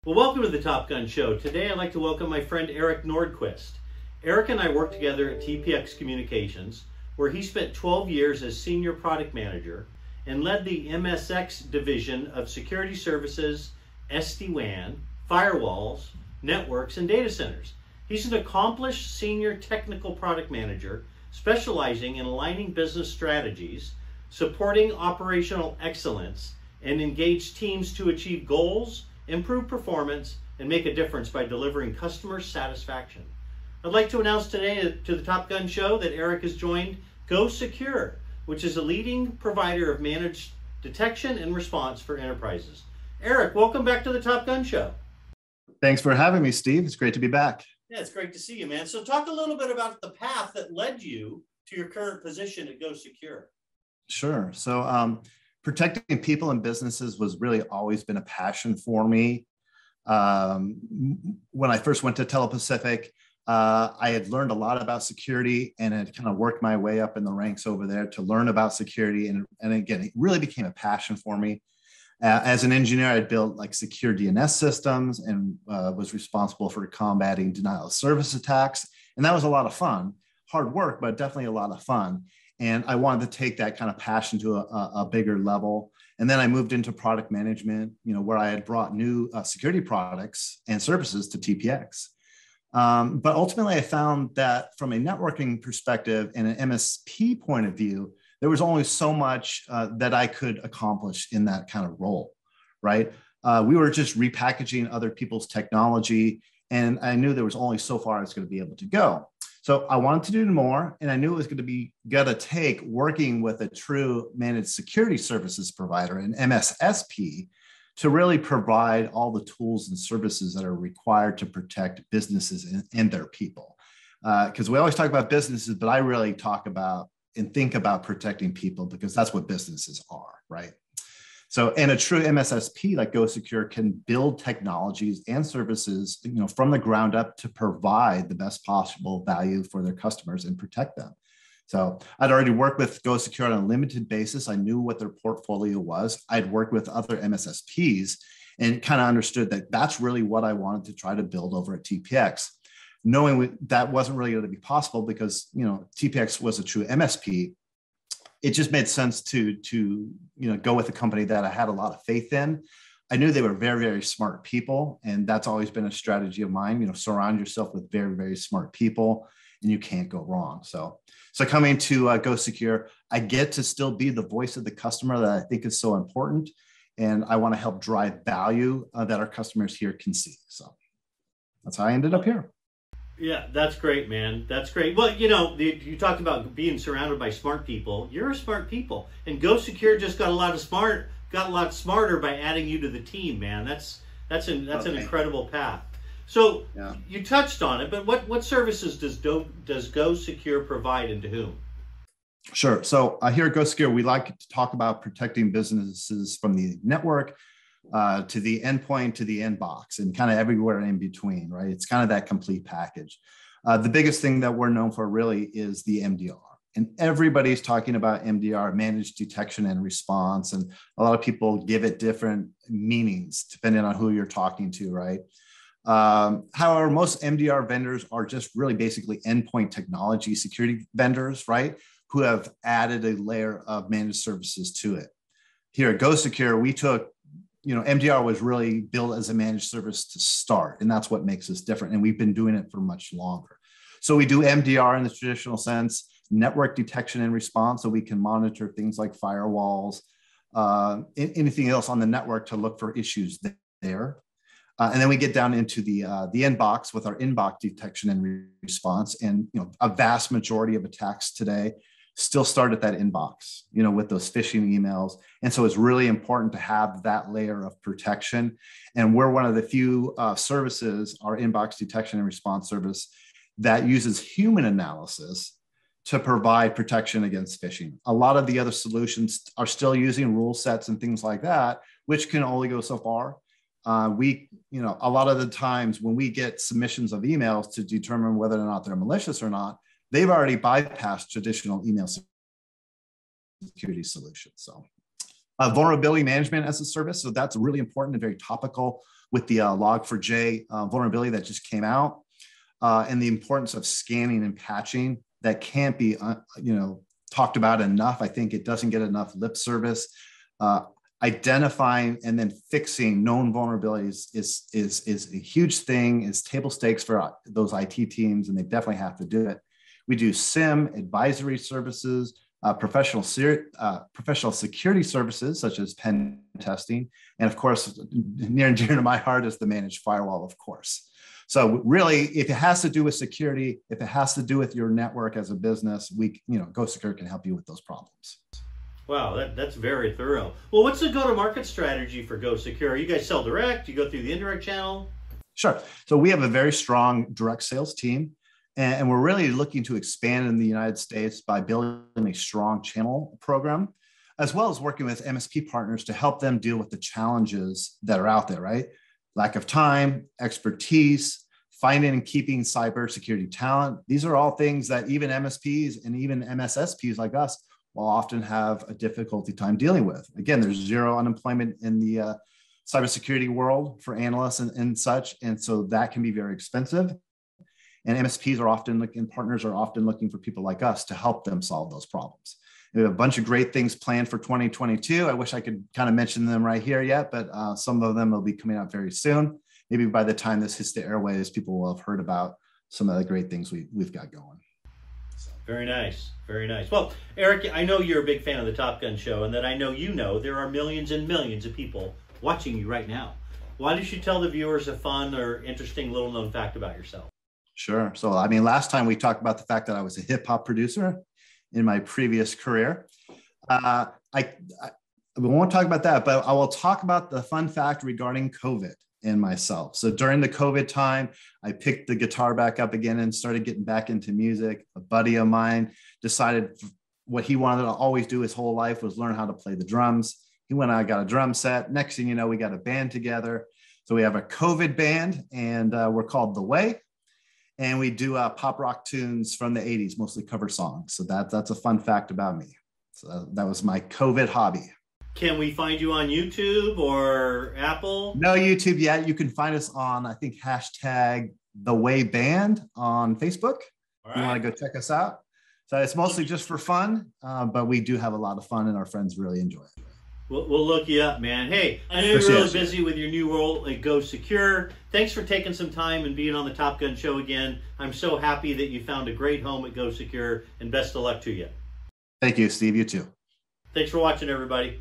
Well, welcome to the Top Gun Show. Today I'd like to welcome my friend Erik Nordquist. Erik and I worked together at TPX Communications, where he spent 12 years as Senior Product Manager and led the MSX division of security services, SD-WAN, firewalls, networks, and data centers. He's an accomplished senior technical product manager specializing in aligning business strategies, supporting operational excellence, and engage teams to achieve goals, improve performance, and make a difference by delivering customer satisfaction. I'd like to announce today to the Top Gun Show that Erik has joined GoSecure, which is a leading provider of managed detection and response for enterprises. Erik, welcome back to the Top Gun Show. Thanks for having me, Steve. It's great to be back. Yeah, it's great to see you, man. So talk a little bit about the path that led you to your current position at GoSecure. Sure. So protecting people and businesses was really always been a passion for me. When I first went to Telepacific, I had learned a lot about security and had kind of worked my way up in the ranks over there to learn about security. And again, it really became a passion for me. As an engineer, I built like secure DNS systems and was responsible for combating denial of service attacks. And that was a lot of fun, hard work, but definitely a lot of fun. And I wanted to take that kind of passion to a bigger level. And then I moved into product management, where I had brought new security products and services to TPX. But ultimately, I found that from a networking perspective and an MSP point of view, there was only so much that I could accomplish in that kind of role, right? We were just repackaging other people's technology, and I knew there was only so far I was going to be able to go. So I wanted to do more, and I knew it was going to take working with a true managed security services provider, an MSSP, to really provide all the tools and services that are required to protect businesses and their people. Because we always talk about businesses, but I really talk about and think about protecting people because that's what businesses are, right? So, and a true MSSP like GoSecure can build technologies and services, from the ground up to provide the best possible value for their customers and protect them. So I'd already worked with GoSecure on a limited basis. I knew what their portfolio was. I'd worked with other MSSPs and kind of understood that that's really what I wanted to try to build over at TPX. Knowing that wasn't really going to be possible because, TPX was a true MSP, it just made sense to go with a company that I had a lot of faith in. I knew they were very, very smart people, and that's always been a strategy of mine. Surround yourself with very, very smart people, and you can't go wrong. So coming to GoSecure, I get to still be the voice of the customer that I think is so important, and I want to help drive value that our customers here can see. So that's how I ended up here. Yeah, that's great, man. That's great. Well, you talked about being surrounded by smart people. You're a smart people, and GoSecure just got a lot smarter by adding you to the team, man. That's an incredible path. So yeah. You touched on it, but what services does GoSecure provide and to whom? Sure. So here at GoSecure, we like to talk about protecting businesses from the network to the endpoint, to the inbox, and kind of everywhere in between, right? It's kind of that complete package. The biggest thing that we're known for really is the MDR. And everybody's talking about MDR, managed detection and response. And a lot of people give it different meanings depending on who you're talking to, right? However, most MDR vendors are just really basically endpoint technology security vendors, right? Who have added a layer of managed services to it. Here at GoSecure, we took MDR was really built as a managed service to start, and that's what makes us different. And we've been doing it for much longer. So we do MDR in the traditional sense, network detection and response, so we can monitor things like firewalls, anything else on the network to look for issues there. And then we get down into the inbox with our inbox detection and response. And a vast majority of attacks today still start at that inbox, with those phishing emails. And so it's really important to have that layer of protection. And we're one of the few services, our inbox detection and response service, that uses human analysis to provide protection against phishing. A lot of the other solutions are still using rule sets and things like that, which can only go so far. A lot of the times when we get submissions of emails to determine whether or not they're malicious or not, they've already bypassed traditional email security solutions. So vulnerability management as a service. So that's really important and very topical with the Log4j vulnerability that just came out, and the importance of scanning and patching that can't be, talked about enough. I think it doesn't get enough lip service. Identifying and then fixing known vulnerabilities is a huge thing. It's table stakes for those IT teams, and they definitely have to do it. We do SIM advisory services, professional security services such as pen testing, and of course, near and dear to my heart is the managed firewall, of course. So really, if it has to do with security, if it has to do with your network as a business, GoSecure can help you with those problems. Wow, that's very thorough. Well, what's the go-to-market strategy for GoSecure? You guys sell direct? You go through the indirect channel? Sure. So we have a very strong direct sales team, and we're really looking to expand in the United States by building a strong channel program, as well as working with MSP partners to help them deal with the challenges that are out there, right? Lack of time, expertise, finding and keeping cybersecurity talent. These are all things that even MSPs and even MSSPs like us will often have a difficulty time dealing with. Again, there's zero unemployment in the cybersecurity world for analysts and such. And so that can be very expensive. And MSPs are often looking, partners are often looking for people like us to help them solve those problems. We have a bunch of great things planned for 2022. I wish I could kind of mention them right here yet, but some of them will be coming out very soon. Maybe by the time this hits the airwaves, people will have heard about some of the great things we've got going. Very nice. Very nice. Well, Erik, I know you're a big fan of the Top Gun Show, and that I know there are millions and millions of people watching you right now. Why don't you tell the viewers a fun or interesting little known fact about yourself? Sure. So, last time we talked about the fact that I was a hip hop producer in my previous career. We won't talk about that, but I will talk about the fun fact regarding COVID and myself. So during the COVID time, I picked the guitar back up again and started getting back into music. A buddy of mine decided what he wanted to always do his whole life was learn how to play the drums. He went out and got a drum set. Next thing you know, we got a band together. So we have a COVID band, and we're called The Way. And we do pop rock tunes from the 80s, mostly cover songs. So that's a fun fact about me. So that was my COVID hobby. Can we find you on YouTube or Apple? No YouTube yet. You can find us on, I think, hashtag The Way Band on Facebook. All right. You want to go check us out. So it's mostly just for fun, but we do have a lot of fun, and our friends really enjoy it. We'll look you up, man. Hey, I know you're really busy with your new role at GoSecure. Thanks for taking some time and being on the Top Gun Show again. I'm so happy that you found a great home at GoSecure, and best of luck to you. Thank you, Steve. You too. Thanks for watching, everybody.